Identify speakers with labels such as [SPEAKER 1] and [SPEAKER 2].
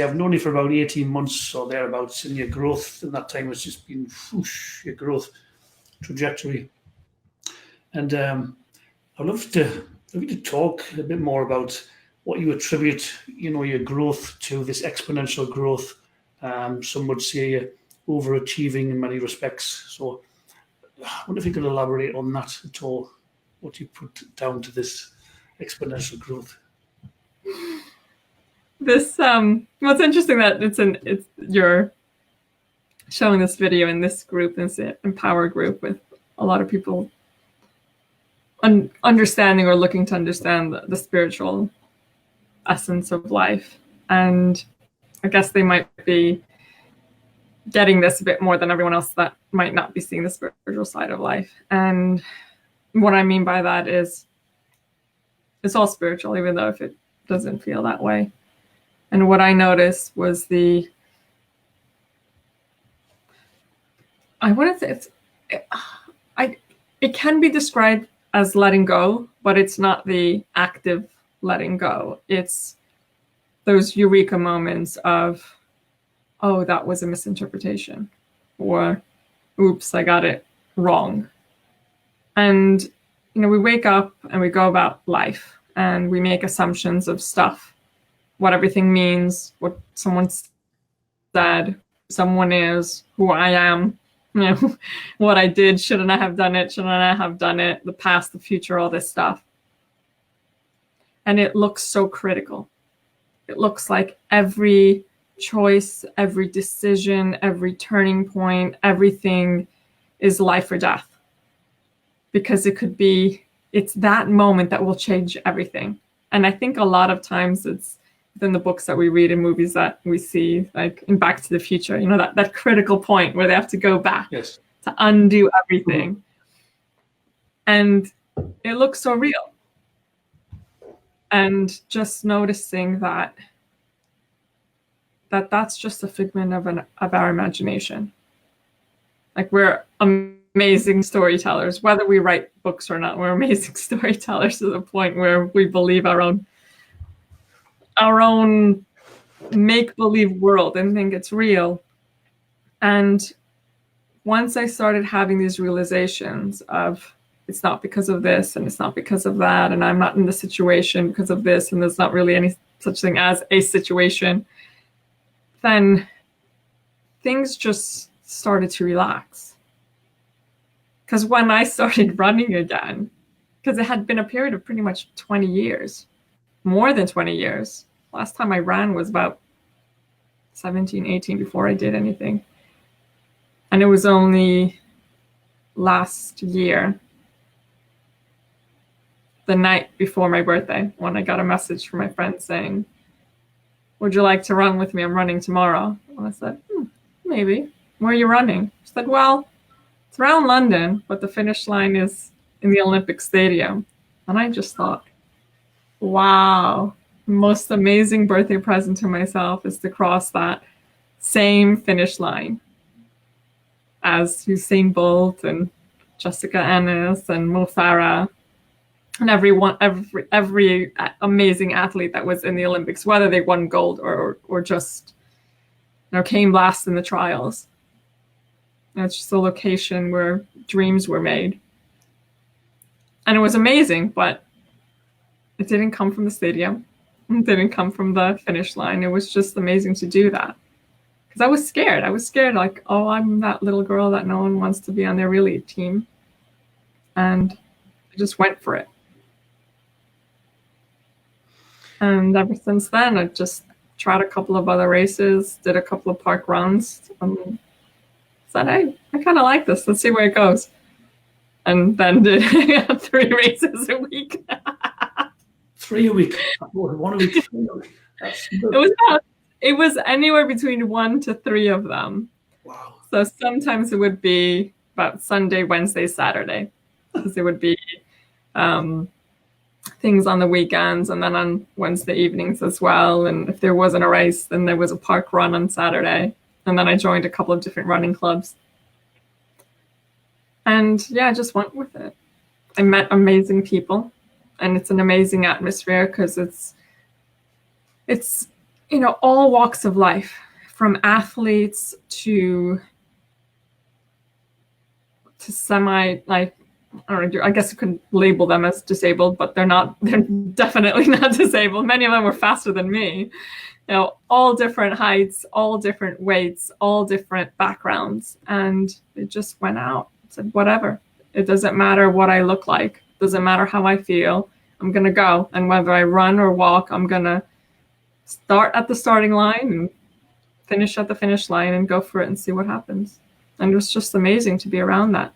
[SPEAKER 1] I've known you for about 18 months or thereabouts, and your growth in that time has just been whoosh, your growth trajectory. And I'd love you to talk a bit more about what you attribute, your growth to, this exponential growth. Some would say you're overachieving in many respects. So I wonder if you could elaborate on that at all, what you put down to this exponential growth.
[SPEAKER 2] This well, it's interesting that you're showing this video in this group, this Empower group, with a lot of people understanding or looking to understand the spiritual essence of life. And I guess they might be getting this a bit more than everyone else that might not be seeing the spiritual side of life. And what I mean by that is it's all spiritual, even though if it doesn't feel that way. And what I noticed was I wouldn't say it can be described as letting go, but it's not the active letting go. It's those eureka moments of, oh, that was a misinterpretation, or oops, I got it wrong. And, we wake up and we go about life and we make assumptions of stuff, what everything means, what someone said, someone is, who I am, what I did, shouldn't I have done it, shouldn't I have done it, the past, the future, all this stuff. And it looks so critical. It looks like every choice, every decision, every turning point, everything is life or death. Because it's that moment that will change everything. And I think a lot of times it's within the books that we read and movies that we see, like in Back to the Future, that critical point where they have to go back
[SPEAKER 1] Yes.
[SPEAKER 2] to undo everything. Mm-hmm. And it looks so real. And just noticing that's just a figment of our imagination. Like, we're amazing storytellers, whether we write books or not. We're amazing storytellers to the point where we believe our own make-believe world and think it's real. And once I started having these realizations of, it's not because of this and it's not because of that, and I'm not in the situation because of this, and there's not really any such thing as a situation, then things just started to relax. Because when I started running again, because it had been a period of pretty much 20 years, more than 20 years. Last time I ran was about 17, 18 before I did anything. And it was only last year, the night before my birthday, when I got a message from my friend saying, would you like to run with me? I'm running tomorrow. And I said, maybe. Where are you running? She said, well, it's around London, but the finish line is in the Olympic Stadium. And I just thought, wow, the most amazing birthday present to myself is to cross that same finish line as Usain Bolt and Jessica Ennis and Mo Farah and every amazing athlete that was in the Olympics, whether they won gold or just came last in the trials. And it's just a location where dreams were made. And it was amazing, but it didn't come from the stadium. It didn't come from the finish line. It was just amazing to do that. Because I was scared. I was scared, like, oh, I'm that little girl that no one wants to be on their relay team. And I just went for it. And ever since then, I just tried a couple of other races, did a couple of park runs. Said, I kind of like this. Let's see where it goes. And then did 3 races a week.
[SPEAKER 1] 3 a week? 1 a week?
[SPEAKER 2] It was anywhere between 1 to 3 of them.
[SPEAKER 1] Wow.
[SPEAKER 2] So sometimes it would be about Sunday, Wednesday, Saturday. Because it would be things on the weekends and then on Wednesday evenings as well. And if there wasn't a race, then there was a park run on Saturday. And then I joined a couple of different running clubs. And I just went with it. I met amazing people, and it's an amazing atmosphere because it's all walks of life, from athletes to semi, like, I don't know, I guess you could label them as disabled, but they're definitely not disabled. Many of them were faster than me. All different heights, all different weights, all different backgrounds. And it just went out. It said, whatever. It doesn't matter what I look like. It doesn't matter how I feel. I'm going to go. And whether I run or walk, I'm going to start at the starting line and finish at the finish line and go for it and see what happens. And it was just amazing to be around that.